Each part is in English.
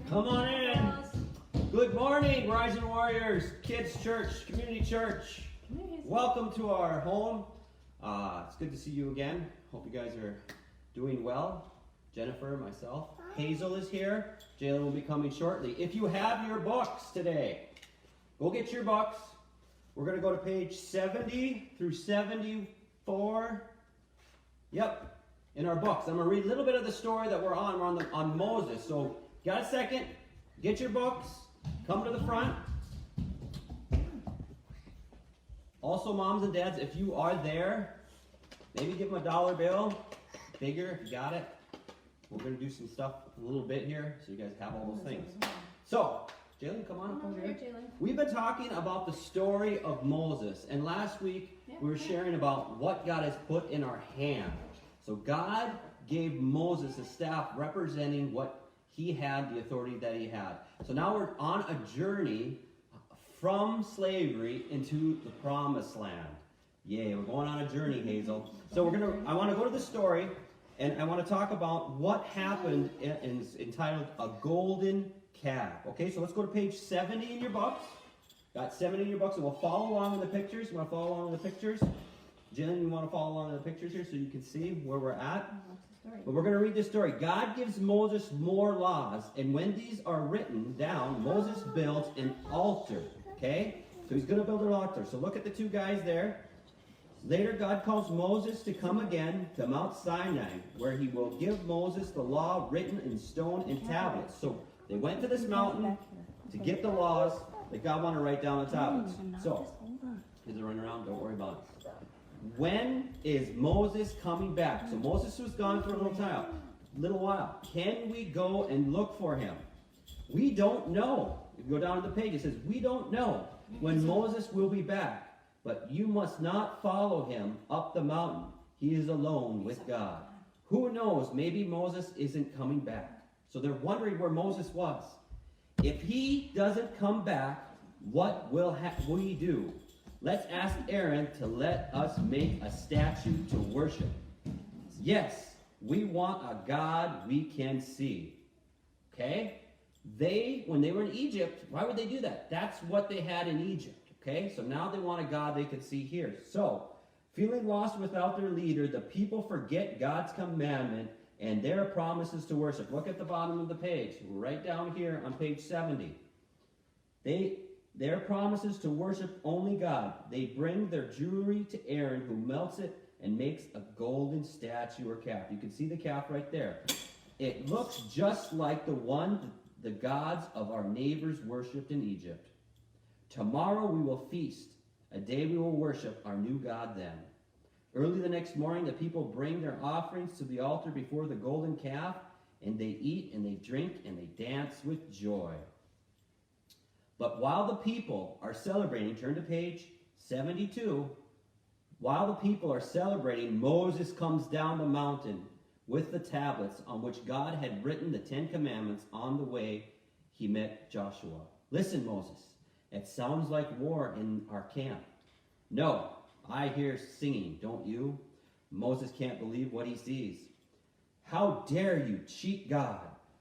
Come on in. Good morning, Rising Warriors, Kids Church, Community Church. Welcome to our home. It's good to see you again. Hope you guys are doing well. Jennifer, myself. Hazel is here. Jalen will be coming shortly. If you have your books today, go get your books. We're going to go to page 70 through 74. Yep, in our books. I'm going to read a little bit of the story that we're on. We're on Moses. So, got a second? Get your books. Come to the front. Also, moms and dads, if you are there, maybe give them a $1 bill. Bigger, if you got it. We're going to do some stuff a little bit here, so you guys have all those things. So, Jalen, come on up over here. We've been talking about the story of Moses, and last week we were sharing about what God has put in our hand. So God gave Moses a staff representing what he had, the authority that he had. So now we're on a journey from slavery into the promised land. Yay, we're going on a journey, Hazel. So I want to go to the story, and I want to talk about what happened entitled A Golden Calf. Okay, so let's go to page 70 in your books. Got 70 in your books, and we'll follow along in the pictures. You want to follow along in the pictures? Jillian, you want to follow along in the pictures here so you can see where we're at? But we're going to read this story. God gives Moses more laws, and when these are written down, Moses builds an altar. Okay? So he's going to build an altar. So look at the two guys there. Later, God calls Moses to come again to Mount Sinai, where he will give Moses the law written in stone and tablets. So they went to this mountain to get the laws that God wanted to write down on tablets. So, as they run around, don't worry about it. When is Moses coming back? So Moses was gone for a little while. Can we go and look for him? We don't know. If you go down to the page, it says, we don't know when Moses will be back. But you must not follow him up the mountain. He is alone with God. Who knows? Maybe Moses isn't coming back. So they're wondering where Moses was. If he doesn't come back, what will we do? Let's ask Aaron to let us make a statue to worship. Yes, we want a God we can see. Okay? When they were in Egypt, why would they do that? That's what they had in Egypt. Okay? So now they want a God they could see here. So, feeling lost without their leader, the people forget God's commandment and their promises to worship. Look at the bottom of the page. Right down here on page 70. Their promises to worship only God. They bring their jewelry to Aaron, who melts it and makes a golden statue or calf. You can see the calf right there. It looks just like the one the gods of our neighbors worshipped in Egypt. Tomorrow we will feast, a day we will worship our new God then. Early the next morning, the people bring their offerings to the altar before the golden calf, and they eat and they drink and they dance with joy. But while the people are celebrating, turn to page 72. While the people are celebrating, Moses comes down the mountain with the tablets on which God had written the 10 Commandments on the way he met Joshua. Listen, Moses, it sounds like war in our camp. No, I hear singing, don't you? Moses can't believe what he sees. How dare you cheat God?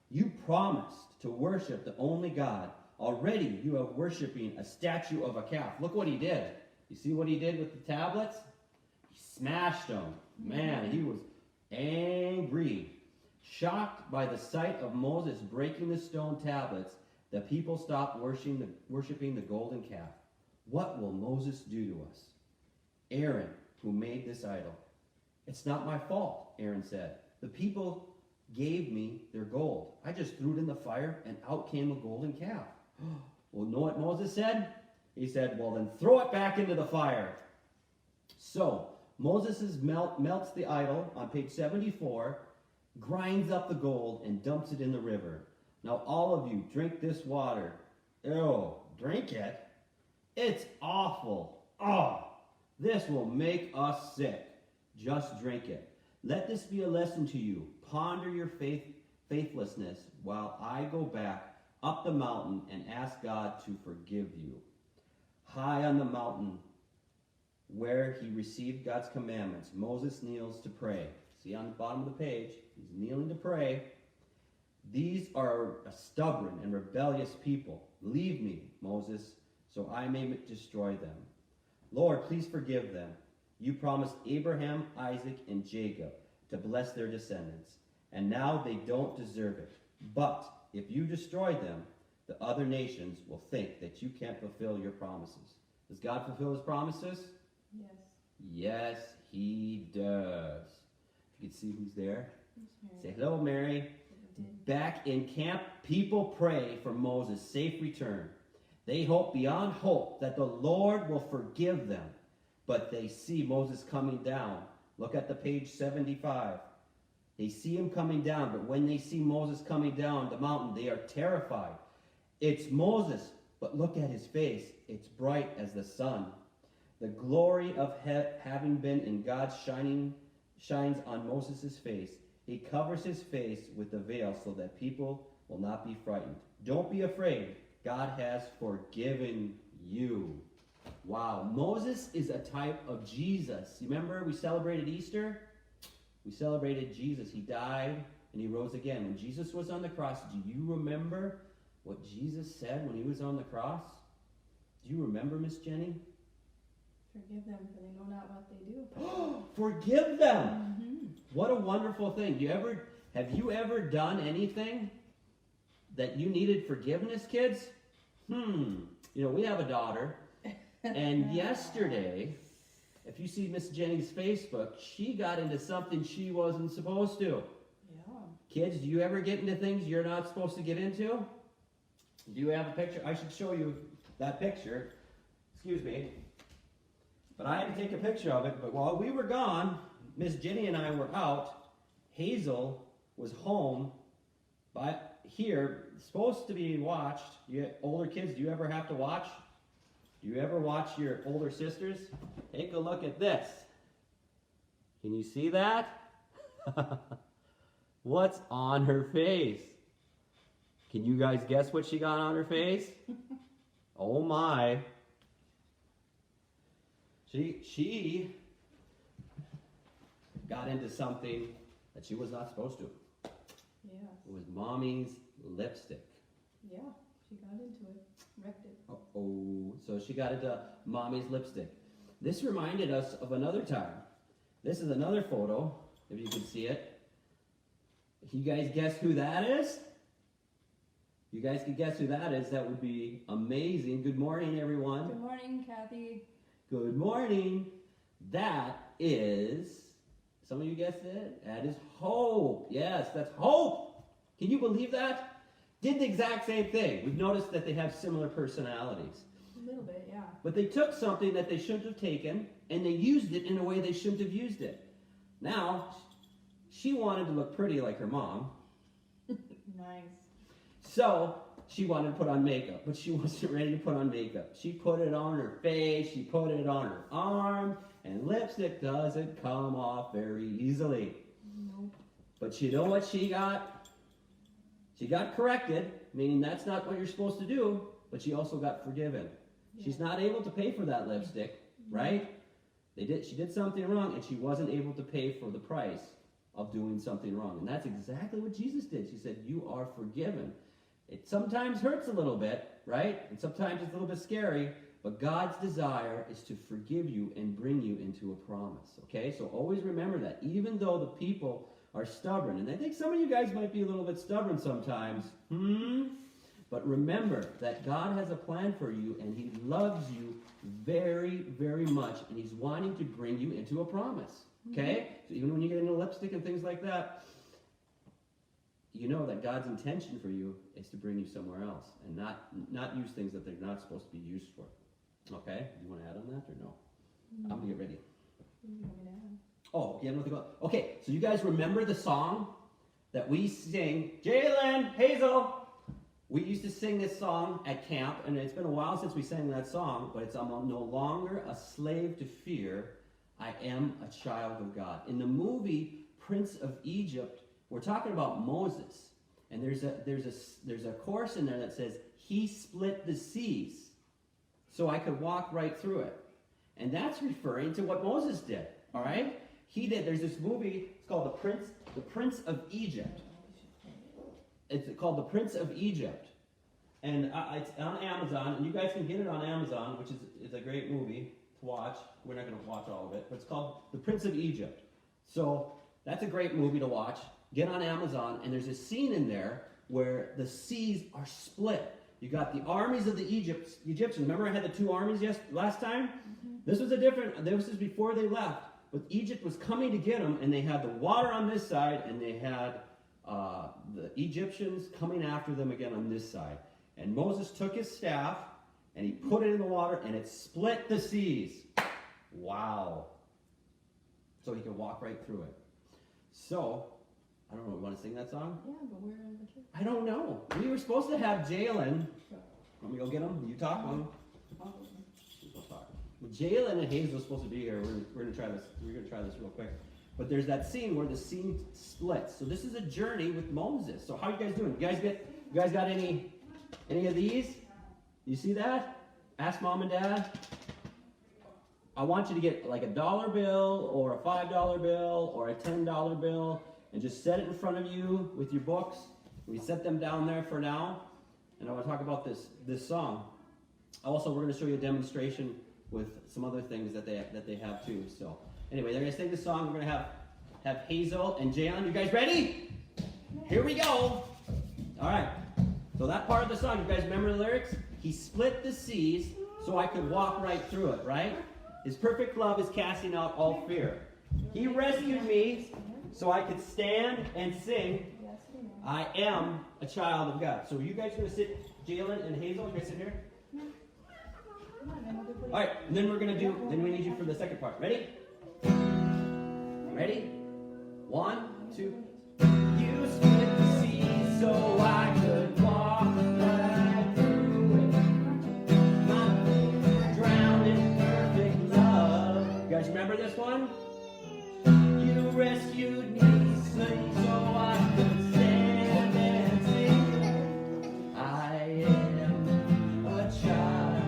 You promised to worship the only God. Already you are worshiping a statue of a calf. Look what he did. You see what he did with the tablets? He smashed them. Man, he was angry. Shocked by the sight of Moses breaking the stone tablets, the people stopped worshiping the golden calf. What will Moses do to us? Aaron, who made this idol. It's not my fault, Aaron said. The people gave me their gold. I just threw it in the fire and out came a golden calf. Well, know what Moses said? He said, well, then throw it back into the fire. So, Moses melts the idol on page 74, grinds up the gold, and dumps it in the river. Now, all of you, drink this water. Ew, drink it? It's awful. Oh, this will make us sick. Just drink it. Let this be a lesson to you. Ponder your faithlessness while I go back up the mountain and ask God to forgive you. High on the mountain where he received God's commandments, Moses kneels to pray. See on the bottom of the page, he's kneeling to pray. These are a stubborn and rebellious people. Leave me, Moses, so I may destroy them. Lord, please forgive them. You promised Abraham, Isaac, and Jacob to bless their descendants, and now they don't deserve it. But if you destroy them, the other nations will think that you can't fulfill your promises. Does God fulfill his promises? Yes. Yes, he does. If you can see who's there. Say hello, Mary. Back in camp, people pray for Moses' safe return. They hope beyond hope that the Lord will forgive them. But they see Moses coming down. Look at the page 75. They see him coming down, but when they see Moses coming down the mountain, they are terrified. It's Moses, but look at his face. It's bright as the sun. The glory of having been in God shines on Moses' face. He covers his face with the veil so that people will not be frightened. Don't be afraid. God has forgiven you. Wow. Moses is a type of Jesus. You remember we celebrated Easter? We celebrated Jesus. He died and he rose again. When Jesus was on the cross, do you remember what Jesus said when he was on the cross? Do you remember, Miss Jenny? Forgive them, for they know not what they do. Forgive them. Mm-hmm. What a wonderful thing. Have you ever done anything that you needed forgiveness, kids? We have a daughter, and yesterday, if you see Miss Jenny's Facebook, she got into something she wasn't supposed to. Yeah. Kids, do you ever get into things you're not supposed to get into? Do you have a picture? I should show you that picture. Excuse me. But I had to take a picture of it. But while we were gone, Miss Jenny and I were out. Hazel was home here, supposed to be watched. Older kids, do you ever have to watch? Do you ever watch your older sisters? Take a look at this. Can you see that? What's on her face? Can you guys guess what she got on her face? Oh my. She got into something that she was not supposed to. Yeah. It was Mommy's lipstick. Yeah, she got into it. Wrecked it. Uh-oh. So she got into Mommy's lipstick. This reminded us of another time. This is another photo, if you can see it. You guys guess who that is? You guys can guess who that is. That would be amazing. Good morning, everyone. Good morning, Kathy. Good morning. That is, some of you guessed it, that is Hope. Yes, that's Hope. Can you believe that? Did the exact same thing. We've noticed that they have similar personalities. A little bit, yeah. But they took something that they shouldn't have taken, and they used it in a way they shouldn't have used it. Now, she wanted to look pretty like her mom. Nice. So, she wanted to put on makeup, but she wasn't ready to put on makeup. She put it on her face, she put it on her arm, and lipstick doesn't come off very easily. Nope. But you know what she got? She got corrected, meaning that's not what you're supposed to do, but she also got forgiven. Yeah. She's not able to pay for that lipstick, right? She did something wrong, and she wasn't able to pay for the price of doing something wrong. And that's exactly what Jesus did. She said, you are forgiven. It sometimes hurts a little bit, right? And sometimes it's a little bit scary, but God's desire is to forgive you and bring you into a promise, okay? So always remember that, even though the people are stubborn, and I think some of you guys might be a little bit stubborn sometimes, but remember that God has a plan for you, and he loves you very, very much, and he's wanting to bring you into a promise, okay? So even when you get into lipstick and things like that, you know that God's intention for you is to bring you somewhere else and not use things that they're not supposed to be used for. Okay? You want to add on that or no? I'm going to get ready. Oh, you have nothing else? Okay, so you guys remember the song that we sing? Jalen, Hazel! We used to sing this song at camp, and it's been a while since we sang that song, but it's I'm no longer a slave to fear. I am a child of God. In the movie Prince of Egypt, we're talking about Moses, and there's a chorus in there that says, he split the seas so I could walk right through it. And that's referring to what Moses did, all right? He did, there's this movie, it's called The Prince of Egypt. It's called The Prince of Egypt. And it's on Amazon, and you guys can get it on Amazon, which is a great movie to watch. We're not going to watch all of it, but it's called The Prince of Egypt. So that's a great movie to watch. Get on Amazon, and there's a scene in there where the seas are split. You got the armies of the Egyptians. Remember I had the two armies last time? This was this is before they left. But Egypt was coming to get them, and they had the water on this side, and they had the Egyptians coming after them again on this side. And Moses took his staff, and he put it in the water, and it split the seas. Wow. So he could walk right through it. So, I don't know, you want to sing that song? Yeah, but where are the kids? I don't know. We were supposed to have Jalen. Want me to go get him? You talk to him. I'll go. We'll talk. Well, Jalen and Hazel are supposed to be here. We're gonna try this. We're gonna try this real quick. But there's that scene where the scene splits. So this is a journey with Moses. So how you guys doing? You guys got any of these? You see that? Ask mom and dad. I want you to get like a $1 bill or a $5 bill or a $10 bill and just set it in front of you with your books. We set them down there for now. And I want to talk about this song. Also, we're going to show you a demonstration with some other things that they have too. So anyway, they're going to sing the song. We're going to have Hazel and Jalen. You guys ready? Here we go. All right. So that part of the song, you guys remember the lyrics? He split the seas so I could walk right through it, right? His perfect love is casting out all fear. He rescued me so I could stand and sing. I am a child of God. So you guys are going to sit, Jalen and Hazel, you guys sit here? All right, and then then we need you for the second part. Ready? Ready? 1, 2. You split the sea so I could walk right through it. My feet drowned in perfect love. You guys remember this one? You rescued me so I could stand and sing. I am a child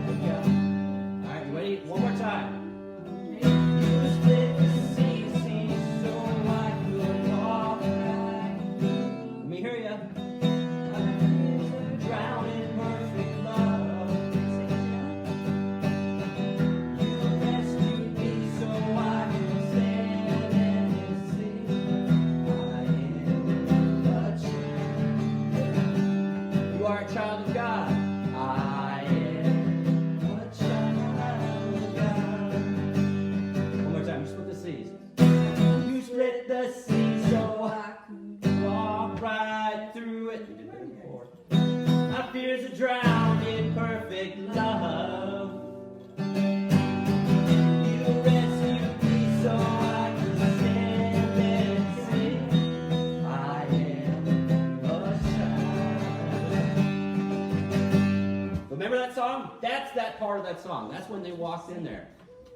of God. All right, you ready? One more time. You split the sea so I could walk right. Let me hear ya. Drown in perfect love. You rescued me so I could stand and sing. I am a child. You are a child of God. I am a child of God. One more time. You split the seas. You split the sea so I could walk right through it. You did that before. My fears are drowned in perfect love. You rescued me so I could stand and sing. I am a child. Remember that song? That's that part of that song. That's when they walked in there.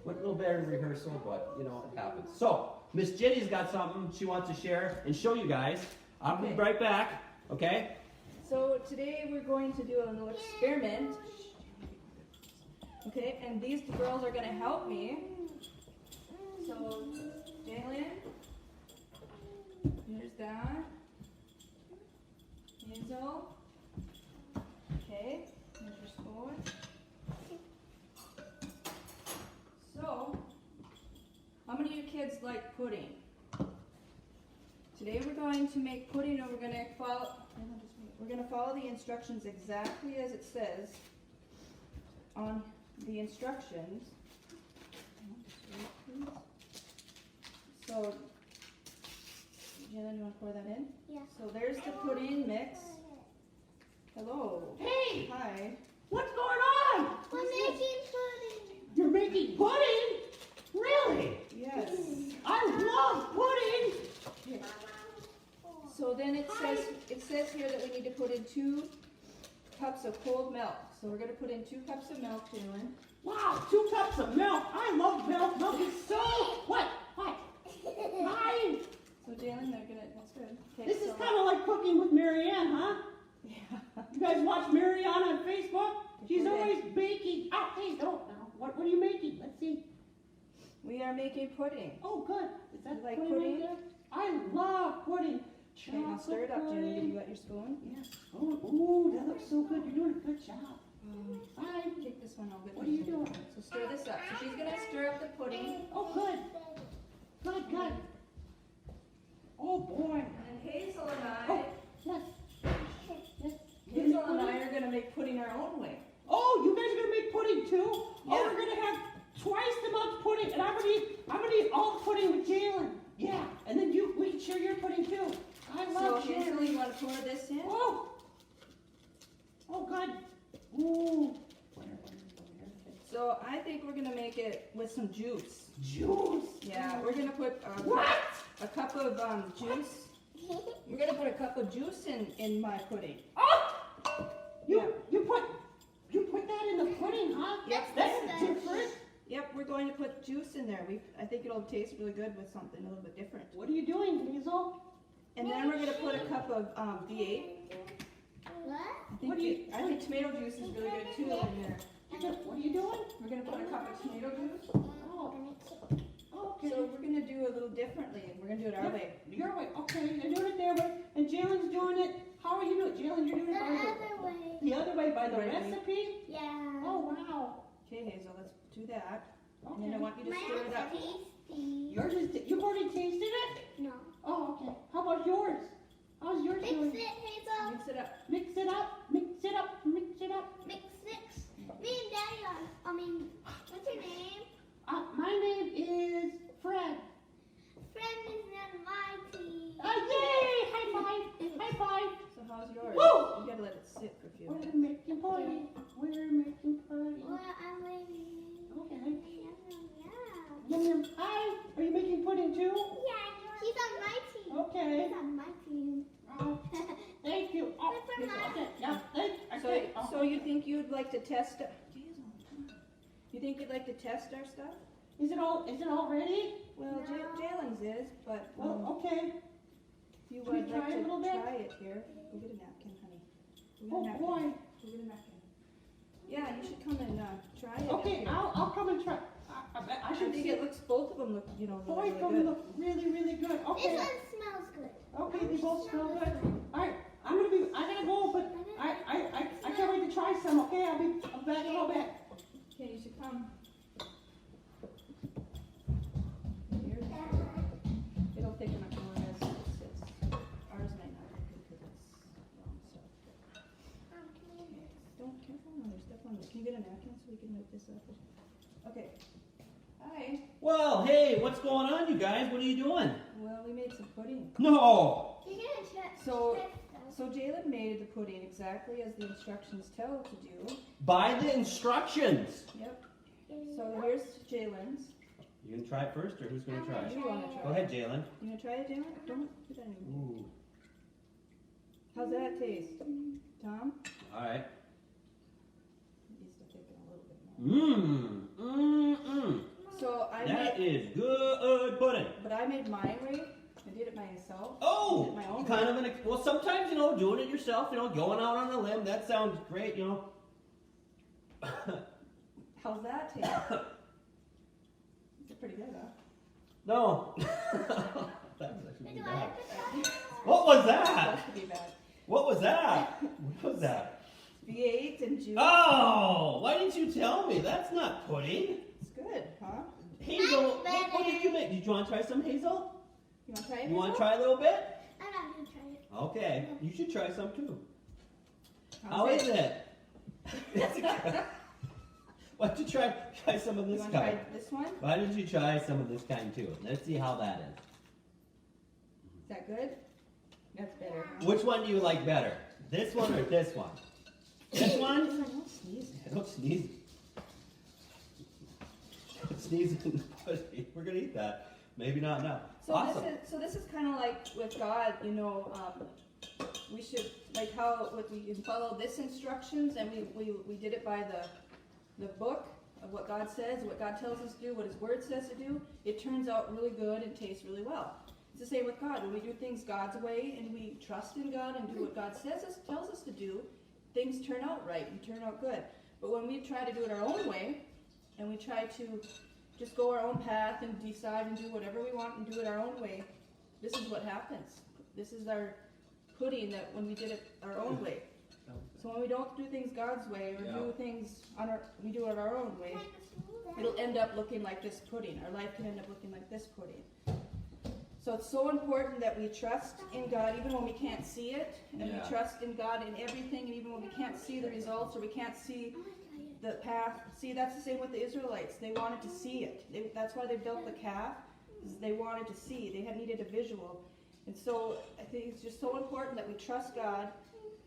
Went a little better in rehearsal, but you know, it happens. So, Miss Jenny's got something she wants to share and show you guys. I'll be right back, okay? So today we're going to do a little experiment. Okay, and these girls are going to help me. So, Jalen, here's that. Hazel. Okay, here's your spoon. So, how many of you kids like pudding? Today we're going to make pudding and we're going to follow the instructions exactly as it says on the instructions. So, Jalen, you want to pour that in? Yeah. So there's the pudding mix. Hello. Hey! Hi. What's going on? We're making pudding. You're making pudding? Really? Yes. I love pudding. So then it says here that we need to put in 2 cups of cold milk. So we're going to put in 2 cups of milk, Jalen. Wow, 2 cups of milk. I love milk. Milk is so... What? Hi. So Jalen, that's good. Okay, This is so- kind of like cooking with Marianne, huh? Yeah. You guys watch Marianne on Facebook? She's Okay. always baking. Oh, hey, don't now. What are you making? Let's see. We are making pudding. Oh, good. Is that You like pudding right pudding? there? I love pudding. Okay, now stir it up, Jenny. Did you got your spoon? Yes. Oh, ooh, that looks so good. You're doing a good job. Bye. Take this one. I'll get What are you doing? So stir this up. So she's gonna stir up the pudding. Oh, good. Good, good. Oh, boy. And then Hazel and Oh, I, yes. Yes. Hazel and I are gonna make pudding our own way. Oh, you guys are gonna make pudding too? Yeah. Oh, we're gonna have twice the amount of pudding, and I'm gonna eat all the pudding with Jalen. Yeah, and then we can share your pudding too. I So love Hazel, sharing. you wanna pour this in? Oh, oh, good. Ooh. So I think we're gonna make it with some juice. Juice. Yeah, we're gonna put What? a cup of juice. We're gonna put a cup of juice in my pudding. Oh, Yeah. you put that in the pudding, huh? Yep. That's different. Yep, we're going to put juice in there. I think it'll taste really good with something a little bit different. What are you doing, Hazel? And then we're gonna put a cup of V8. What? I think tomato juice is really good too in there. What are you doing? We're gonna put a cup of tomato juice. Oh, okay. So we're gonna do a little differently. We're gonna do it our way. Your way. Okay, you're doing it their way, and Jalen's doing it. How are you doing, Jalen? You're doing The it by other way. the other way by the Right way. recipe. Yeah. Oh wow. Okay, Hazel, let's do that. And then I Okay. want you to Mine stir it looks up. tasty. Yours is. You've already tasted it. No. Oh, okay. How about yours? How's yours Mix doing? it, Hazel. Mix it up. Mix it up. Mix it up. Mix it up. Mix it. Me and Daddy are. What's your name? My name is Fred. Friend is on my team. Yay! High five! High five! So how's yours? Woo! You gotta let it sit for a few We're minutes. making pudding. We're making pudding. Well, I'm waiting. Okay. Yeah. Yum yum. Hi. Are you making pudding too? He's on my team. Okay. He's on my team. Oh, thank you. Oh, Good for okay. Yeah. So, Okay. so you think you'd like to test? You think you'd like to test our stuff? Is it all ready? Well, No. Jalen's is, but Well, okay. if you Can we would try like a to little bit? try it here, go get a napkin, honey. Go get a Oh napkin. boy. Go get a napkin. Yeah, you should come and try it. up Okay, here. I'll come and try. I I should think see. it looks. Both of them look, really, Both really of them good. look really, really good. Okay. This one smells good. Okay, they both smell good. All right, I gotta go, but I can't wait to try some. Okay, I'll be back in a little bit. Okay, you should come. Here. It'll take enough more as it sits. Ours might not be good because it's long stuff. Okay, don't careful. No, there's stuff on there. Can you get a napkin so we can wipe this up? Okay. Hi. Well, hey, what's going on, you guys? What are you doing? Well, we made some pudding. No. You're gonna check. So- So Jalen made the pudding exactly as the instructions tell to do. By the instructions. Yep. So here's Jalen's. You gonna try it first, or who's gonna try it? You wanna try? Go ahead, Jalen. You gonna try it, Jalen? Don't do that anymore. Ooh. How's that taste, Tom? All right. Needs to thicken a little bit more. Mmm. So I That made, is good pudding. but I made mine way. I did it myself. Oh, Did my own kind of well, sometimes, doing it yourself, going out on a limb, that sounds great, How's that taste? It's pretty good, huh? No. That's actually Do I bad. have to try? What was It's that? supposed to be bad. What was that? What was that? V8 and juice. Oh, why didn't you tell me? That's not pudding. It's good, huh? Hazel, That's what did better. you make? Did you want to try some, Hazel? You want to try it? You want to Hazel? try a little bit? I'm not gonna try it. Okay, you should try some too. How's How is it? Why don't you try some of You this want to try kind? this one? Why don't you try some of this kind too? Let's see how that is. Is that good? That's better. Huh? Which one do you like better? This one or this one? This one? Don't sneeze. Don't sneeze. Don't sneeze in the pudding. We're gonna eat that. Maybe not now. So Awesome. this is kind of like with God, we should like how we can follow this instructions, and we did it by the book of what God says, what God tells us to do, what His Word says to do. It turns out really good and tastes really well. It's the same with God. When we do things God's way and we trust in God and do what God tells us to do, things turn out right and turn out good. But when we try to do it our own way, and we try to just go our own path and decide and do whatever we want and do it our own way, this is what happens. this is our pudding that when we did it our own way. So when we don't do things God's way, or do things we do it our own way, it'll end up looking like this pudding. Our life can end up looking like this pudding. So it's so important that we trust in God even when we can't see it, and we trust in God in everything, and even when we can't see the results or we can't see the path. See, that's the same with the Israelites. They wanted to see it. That's why they built the calf. They wanted to see. They had needed a visual. And so I think it's just so important that we trust God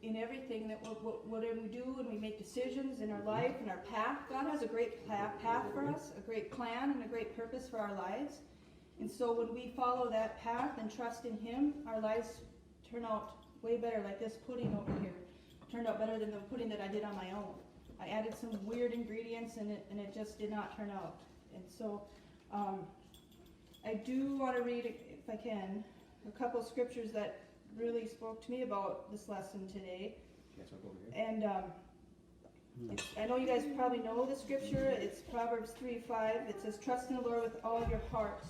in everything, that whatever we do and we make decisions in our life and our path. God has a great path for us, a great plan and a great purpose for our lives. And so when we follow that path and trust in Him, our lives turn out way better, like this pudding over here. Turned out better than the pudding that I did on my own. I added some weird ingredients in it, and it just did not turn out. And so I do want to read, if I can, a couple of scriptures that really spoke to me about this lesson today. And I know you guys probably know the scripture. It's Proverbs 3:5. It says, "Trust in the Lord with all your heart,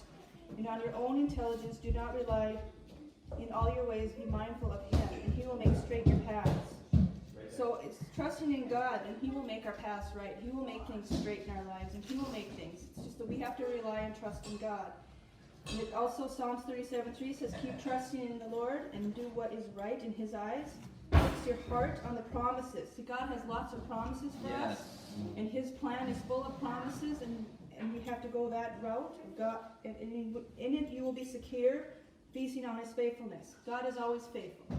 and on your own intelligence do not rely. In all your ways be mindful of Him, and He will make straight your paths." So it's trusting in God, and He will make our paths right. He will make things straight in our lives, and He will make things. It's just that we have to rely and trust in God. And it also, Psalms 37:3 says, "Keep trusting in the Lord and do what is right in His eyes. Fix your heart on the promises." See, God has lots of promises for us, and His plan is full of promises, and we have to go that route. God, and in it you will be secure, feasting on His faithfulness. God is always faithful.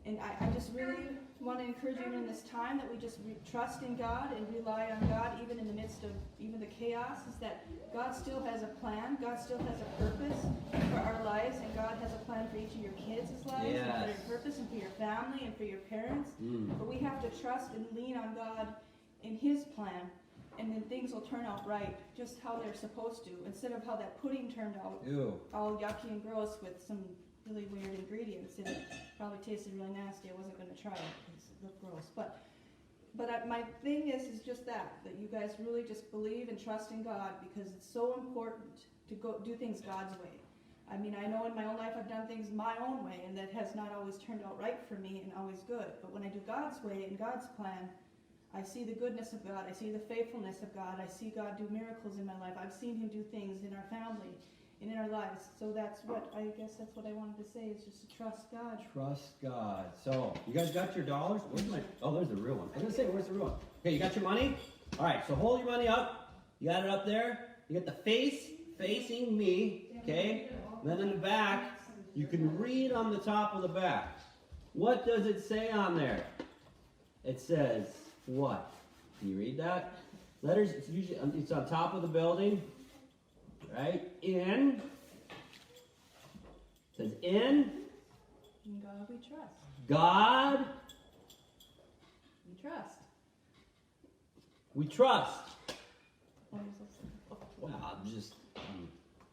And I just really want to encourage you in this time that we just trust in God and rely on God even in the midst of even the chaos, is that God still has a plan. God still has a purpose for our lives, and God has a plan for each of your kids' lives, and for their purpose, and for your family, and for your parents. But we have to trust and lean on God in His plan, and then things will turn out right, just how they're supposed to, instead of how that pudding turned out, all yucky and gross with some really weird ingredients, and it probably tasted really nasty. I wasn't going to try it because it looked gross. But my thing is just that you guys really just believe and trust in God, because it's so important to go do things God's way. I mean, I know in my own life I've done things my own way, and that has not always turned out right for me and always good. But when I do God's way and God's plan, I see the goodness of God. I see the faithfulness of God. I see God do miracles in my life. I've seen Him do things in our family and in our lives. So that's what I wanted to say, is just to trust God. Trust God. So, you guys got your dollars? Where's my, oh, there's the real one. I was going to say, where's the real one? Okay, you got your money? All right, so hold your money up. You got it up there. You got the face facing me, okay? Then in the back, you can read on the top of the back. What does it say on there? It says what? Can you read that? Letters, it's on top of the building. Right? In. It says in. In God we trust. God. We trust. We trust. Wow, I'm just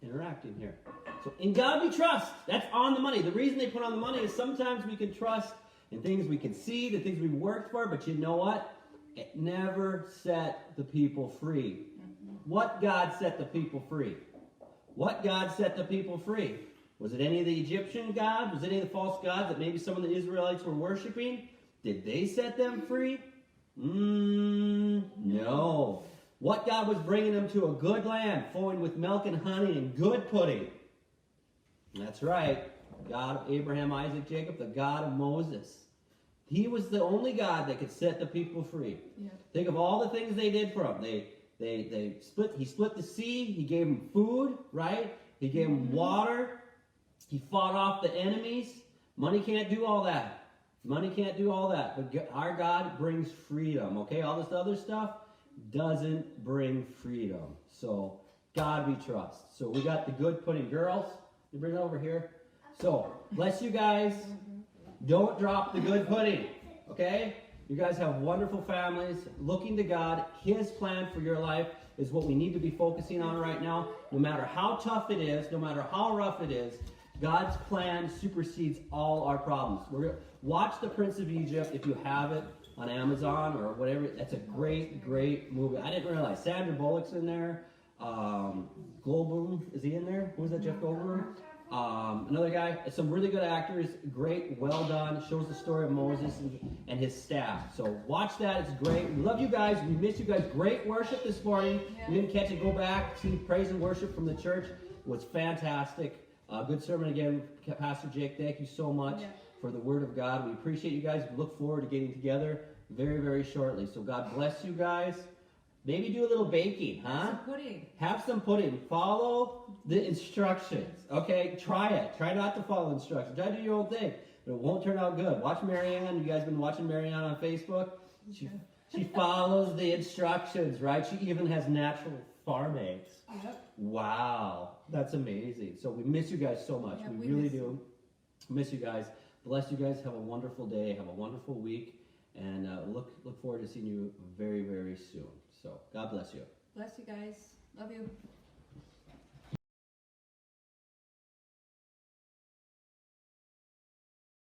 interacting here. So in God we trust. That's on the money. The reason they put on the money is sometimes we can trust in things we can see, the things we've worked for, but you know what? It never set the people free. What God set the people free? What God set the people free? Was it any of the Egyptian gods? Was it any of the false gods that maybe some of the Israelites were worshiping? Did they set them free? No. What God was bringing them to a good land, flowing with milk and honey and good pudding. That's right. God of Abraham, Isaac, Jacob, the God of Moses. He was the only God that could set the people free. Yeah. Think of all the things they did for him. He split the sea. He gave them food, right? He gave them water. He fought off the enemies. Money can't do all that. Money can't do all that. But our God brings freedom, okay? All this other stuff doesn't bring freedom. So, God we trust. So, we got the good pudding. Girls, you bring it over here. So, bless you guys. Don't drop the good pudding, okay? You guys have wonderful families, looking to God. His plan for your life is what we need to be focusing on right now. No matter how tough it is, no matter how rough it is, God's plan supersedes all our problems. Watch The Prince of Egypt if you have it on Amazon or whatever. That's a great, great movie. I didn't realize Sandra Bullock's in there. Goldblum, is he in there? Who was that, Jeff Goldblum? Another guy, some really good actors, great, well done, shows the story of Moses and his staff. So watch that, it's great. We love you guys, we miss you guys. Great worship this morning. Yeah. We didn't catch it, go back, see praise and worship from the church. It was fantastic. Good sermon again, Pastor Jake, thank you so much for the word of God. We appreciate you guys. We look forward to getting together very, very shortly. So God bless you guys. Maybe do a little baking, huh? Some pudding. Have some pudding. Follow the instructions. Okay, try it. Try not to follow instructions. Try to do your own thing, but it won't turn out good. Watch Marianne. You guys been watching Marianne on Facebook? She follows the instructions, right? She even has natural farm eggs. Yep. Wow, that's amazing. So we miss you guys so much. Yeah, we we really miss do. Miss you guys. Bless you guys. Have a wonderful day. Have a wonderful week, and look forward to seeing you very, very soon. So God bless you. Bless you guys. Love you.